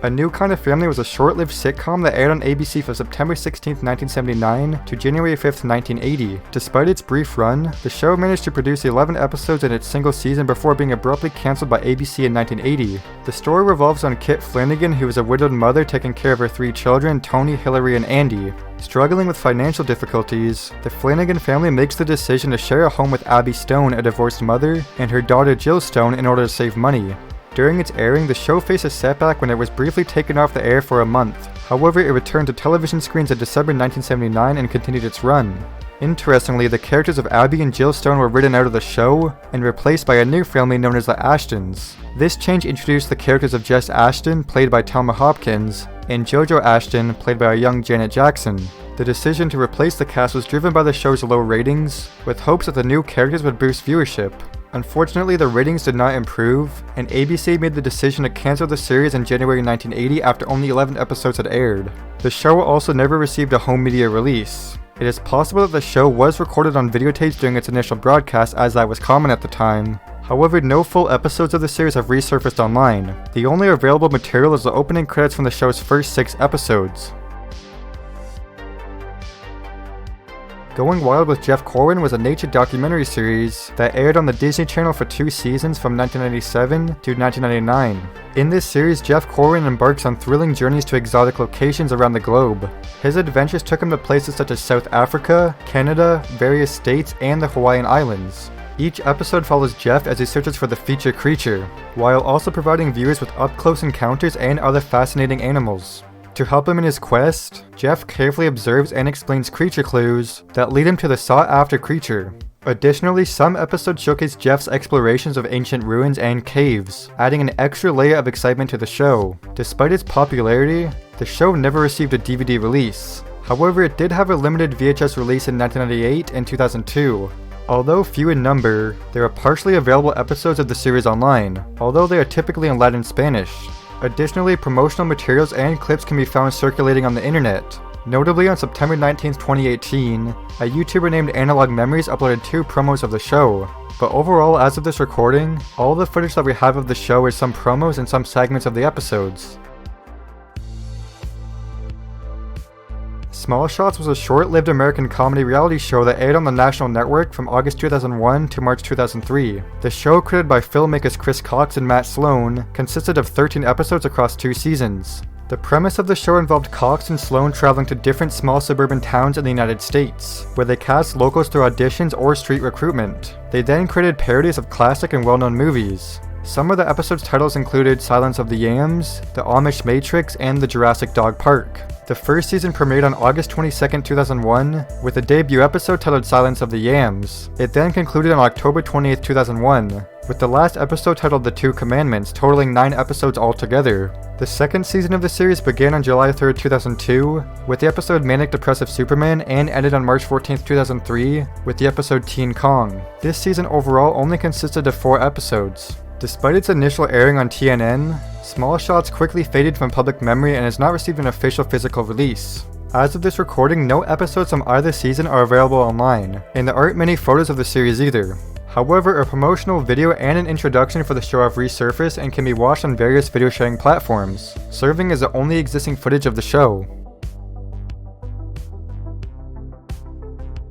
A New Kind of Family was a short-lived sitcom that aired on ABC from September 16, 1979 to January 5, 1980. Despite its brief run, the show managed to produce 11 episodes in its single season before being abruptly cancelled by ABC in 1980. The story revolves on Kit Flanagan, who is a widowed mother taking care of her 3 children, Tony, Hillary, and Andy. Struggling with financial difficulties, the Flanagan family makes the decision to share a home with Abby Stone, a divorced mother, and her daughter Jill Stone in order to save money. During its airing, the show faced a setback when it was briefly taken off the air for a month. However, it returned to television screens in December 1979 and continued its run. Interestingly, the characters of Abby and Jill Stone were written out of the show and replaced by a new family known as the Ashtons. This change introduced the characters of Jess Ashton, played by Thelma Hopkins, and JoJo Ashton, played by a young Janet Jackson. The decision to replace the cast was driven by the show's low ratings, with hopes that the new characters would boost viewership. Unfortunately, the ratings did not improve, and ABC made the decision to cancel the series in January 1980 after only 11 episodes had aired. The show also never received a home media release. It is possible that the show was recorded on videotapes during its initial broadcast, as that was common at the time. However, no full episodes of the series have resurfaced online. The only available material is the opening credits from the show's first 6 episodes. Going Wild with Jeff Corwin was a nature documentary series that aired on the Disney Channel for 2 seasons from 1997 to 1999. In this series, Jeff Corwin embarks on thrilling journeys to exotic locations around the globe. His adventures took him to places such as South Africa, Canada, various states, and the Hawaiian Islands. Each episode follows Jeff as he searches for the feature creature, while also providing viewers with up-close encounters and other fascinating animals. To help him in his quest, Jeff carefully observes and explains creature clues that lead him to the sought-after creature. Additionally, some episodes showcase Jeff's explorations of ancient ruins and caves, adding an extra layer of excitement to the show. Despite its popularity, the show never received a DVD release. However, it did have a limited VHS release in 1998 and 2002. Although few in number, there are partially available episodes of the series online, although they are typically in Latin Spanish. Additionally, promotional materials and clips can be found circulating on the internet. Notably, on September 19, 2018, a YouTuber named Analog Memories uploaded 2 promos of the show. But overall, as of this recording, all the footage that we have of the show is some promos and some segments of the episodes. Small Shots was a short-lived American comedy reality show that aired on the National Network from August 2001 to March 2003. The show, created by filmmakers Chris Cox and Matt Sloan, consisted of 13 episodes across 2 seasons. The premise of the show involved Cox and Sloan traveling to different small suburban towns in the United States, where they cast locals through auditions or street recruitment. They then created parodies of classic and well-known movies. Some of the episodes' titles included Silence of the Yams, The Amish Matrix, and The Jurassic Dog Park. The first season premiered on August 22, 2001, with a debut episode titled Silence of the Yams. It then concluded on October 28, 2001, with the last episode titled The 2 Commandments, totaling 9 episodes altogether. The second season of the series began on July 3, 2002, with the episode Manic Depressive Superman, and ended on March 14, 2003, with the episode Teen Kong. This season overall only consisted of 4 episodes. Despite its initial airing on TNN, Small Shots quickly faded from public memory and has not received an official physical release. As of this recording, no episodes from either season are available online, and there aren't many photos of the series either. However, a promotional video and an introduction for the show have resurfaced and can be watched on various video sharing platforms, serving as the only existing footage of the show.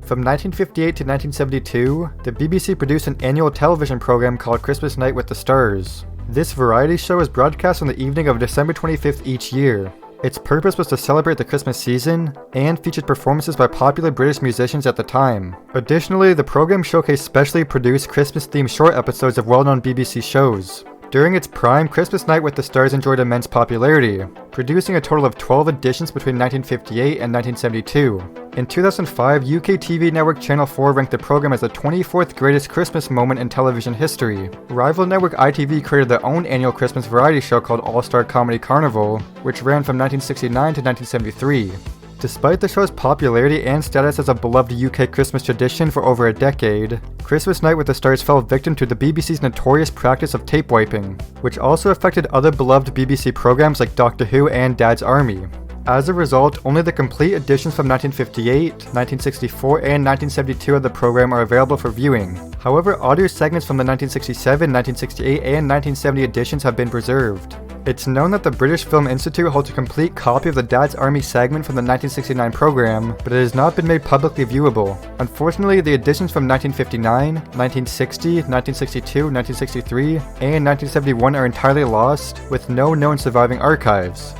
From 1958 to 1972, the BBC produced an annual television program called Christmas Night with the Stars. This variety show is broadcast on the evening of December 25th each year. Its purpose was to celebrate the Christmas season, and featured performances by popular British musicians at the time. Additionally, the program showcased specially produced Christmas-themed short episodes of well-known BBC shows. During its prime, Christmas Night with the Stars enjoyed immense popularity, producing a total of 12 editions between 1958 and 1972. In 2005, UK TV network Channel 4 ranked the program as the 24th greatest Christmas moment in television history. Rival network ITV created their own annual Christmas variety show called All-Star Comedy Carnival, which ran from 1969 to 1973. Despite the show's popularity and status as a beloved UK Christmas tradition for over a decade, Christmas Night with the Stars fell victim to the BBC's notorious practice of tape wiping, which also affected other beloved BBC programs like Doctor Who and Dad's Army. As a result, only the complete editions from 1958, 1964, and 1972 of the program are available for viewing. However, audio segments from the 1967, 1968, and 1970 editions have been preserved. It's known that the British Film Institute holds a complete copy of the Dad's Army segment from the 1969 program, but it has not been made publicly viewable. Unfortunately, the editions from 1959, 1960, 1962, 1963, and 1971 are entirely lost, with no known surviving archives.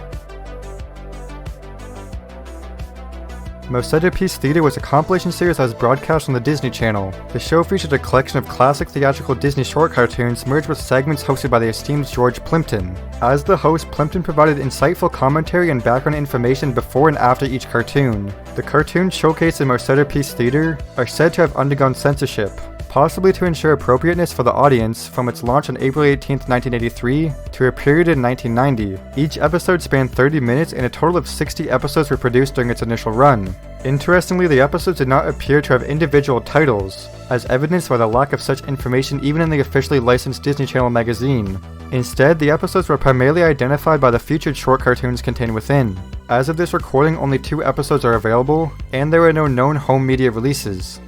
Mouseterpiece Theater was a compilation series that was broadcast on the Disney Channel. The show featured a collection of classic theatrical Disney short cartoons merged with segments hosted by the esteemed George Plimpton. As the host, Plimpton provided insightful commentary and background information before and after each cartoon. The cartoons showcased in Mouseterpiece Theater are said to have undergone censorship, possibly to ensure appropriateness for the audience from its launch on April 18, 1983 to a period in 1990. Each episode spanned 30 minutes and a total of 60 episodes were produced during its initial run. Interestingly, the episodes did not appear to have individual titles, as evidenced by the lack of such information even in the officially licensed Disney Channel magazine. Instead, the episodes were primarily identified by the featured short cartoons contained within. As of this recording, only 2 episodes are available, and there are no known home media releases.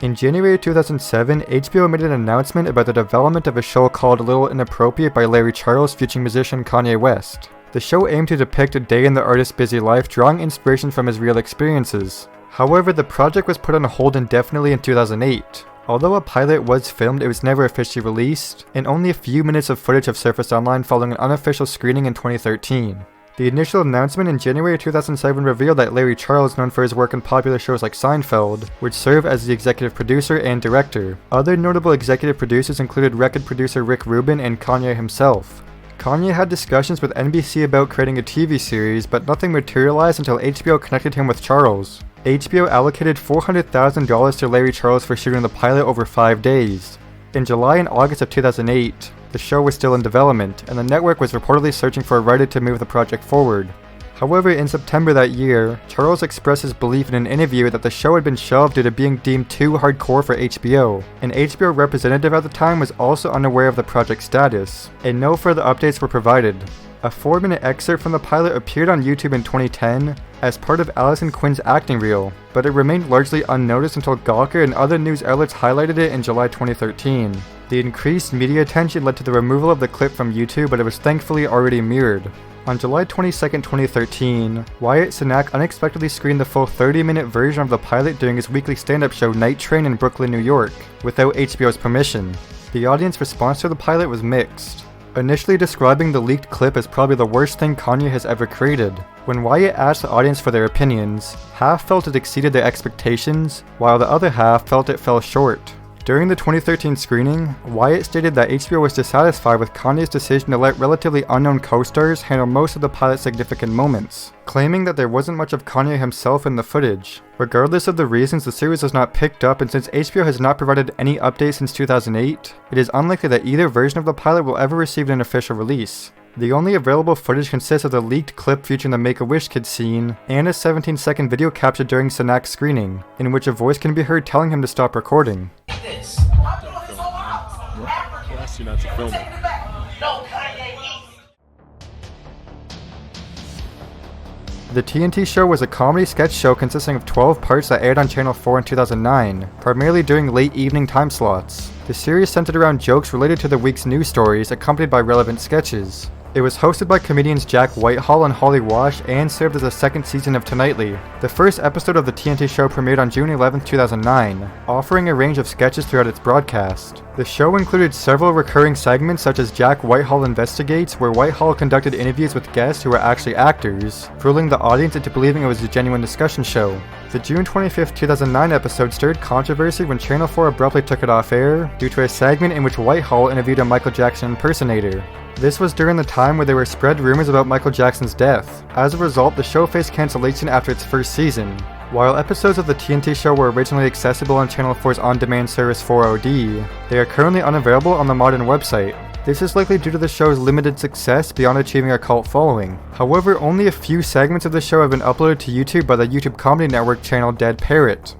In January 2007, HBO made an announcement about the development of a show called A Little Inappropriate by Larry Charles featuring musician Kanye West. The show aimed to depict a day in the artist's busy life, drawing inspiration from his real experiences. However, the project was put on hold indefinitely in 2008. Although a pilot was filmed, it was never officially released, and only a few minutes of footage have surfaced online following an unofficial screening in 2013. The initial announcement in January 2007 revealed that Larry Charles, known for his work in popular shows like Seinfeld, would serve as the executive producer and director. Other notable executive producers included record producer Rick Rubin and Kanye himself. Kanye had discussions with NBC about creating a TV series, but nothing materialized until HBO connected him with Charles. HBO allocated $400,000 to Larry Charles for shooting the pilot over 5 days. In July and August of 2008, the show was still in development, and the network was reportedly searching for a writer to move the project forward. However, in September that year, Charles expressed his belief in an interview that the show had been shelved due to being deemed too hardcore for HBO. An HBO representative at the time was also unaware of the project's status, and no further updates were provided. A 4-minute excerpt from the pilot appeared on YouTube in 2010 as part of Allison Quinn's acting reel, but it remained largely unnoticed until Gawker and other news outlets highlighted it in July 2013. The increased media attention led to the removal of the clip from YouTube, but it was thankfully already mirrored. On July 22, 2013, Wyatt Cenac unexpectedly screened the full 30-minute version of the pilot during his weekly stand-up show Night Train in Brooklyn, New York, without HBO's permission. The audience response to the pilot was mixed, initially describing the leaked clip as probably the worst thing Kanye has ever created. When Wyatt asked the audience for their opinions, half felt it exceeded their expectations, while the other half felt it fell short. During the 2013 screening, Wyatt stated that HBO was dissatisfied with Kanye's decision to let relatively unknown co-stars handle most of the pilot's significant moments, claiming that there wasn't much of Kanye himself in the footage. Regardless of the reasons, the series was not picked up, and since HBO has not provided any updates since 2008, it is unlikely that either version of the pilot will ever receive an official release. The only available footage consists of the leaked clip featuring the Make-A-Wish Kid scene, and a 17-second video captured during Cenac's screening, in which a voice can be heard telling him to stop recording. The TNT Show was a comedy sketch show consisting of 12 parts that aired on Channel 4 in 2009, primarily during late evening time slots. The series centered around jokes related to the week's news stories, accompanied by relevant sketches. It was hosted by comedians Jack Whitehall and Holly Wash and served as the second season of Tonightly. The first episode of the TNT Show premiered on June 11, 2009, offering a range of sketches throughout its broadcast. The show included several recurring segments such as Jack Whitehall Investigates, where Whitehall conducted interviews with guests who were actually actors, fooling the audience into believing it was a genuine discussion show. The June 25, 2009 episode stirred controversy when Channel 4 abruptly took it off air due to a segment in which Whitehall interviewed a Michael Jackson impersonator. This was during the time where there were spread rumors about Michael Jackson's death. As a result, the show faced cancellation after its first season. While episodes of the TNT Show were originally accessible on Channel 4's on-demand service 4OD, they are currently unavailable on the modern website. This is likely due to the show's limited success beyond achieving a cult following. However, only a few segments of the show have been uploaded to YouTube by the YouTube comedy network channel Dead Parrot.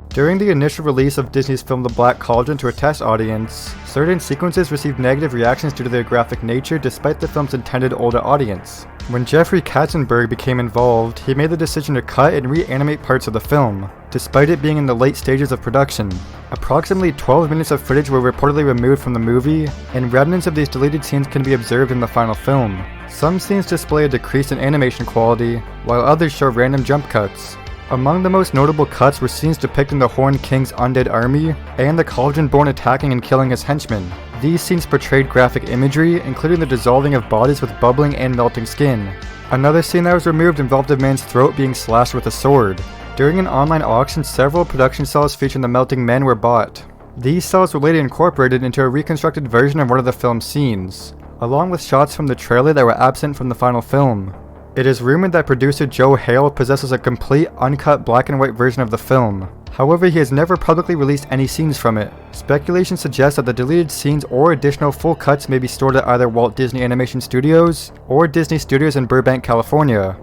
During the initial release of Disney's film The Black Cauldron to a test audience, certain sequences received negative reactions due to their graphic nature despite the film's intended older audience. When Jeffrey Katzenberg became involved, he made the decision to cut and reanimate parts of the film. despite it being in the late stages of production. Approximately 12 minutes of footage were reportedly removed from the movie, and remnants of these deleted scenes can be observed in the final film. Some scenes display a decrease in animation quality, while others show random jump cuts. Among the most notable cuts were scenes depicting the Horned King's undead army, and the Cauldron-born attacking and killing his henchmen. These scenes portrayed graphic imagery, including the dissolving of bodies with bubbling and melting skin. Another scene that was removed involved a man's throat being slashed with a sword. During an online auction, several production cells featuring the melting men were bought. These cells were later incorporated into a reconstructed version of one of the film's scenes, along with shots from the trailer that were absent from the final film. It is rumored that producer Joe Hale possesses a complete, uncut black and white version of the film. However, he has never publicly released any scenes from it. Speculation suggests that the deleted scenes or additional full cuts may be stored at either Walt Disney Animation Studios or Disney Studios in Burbank, California.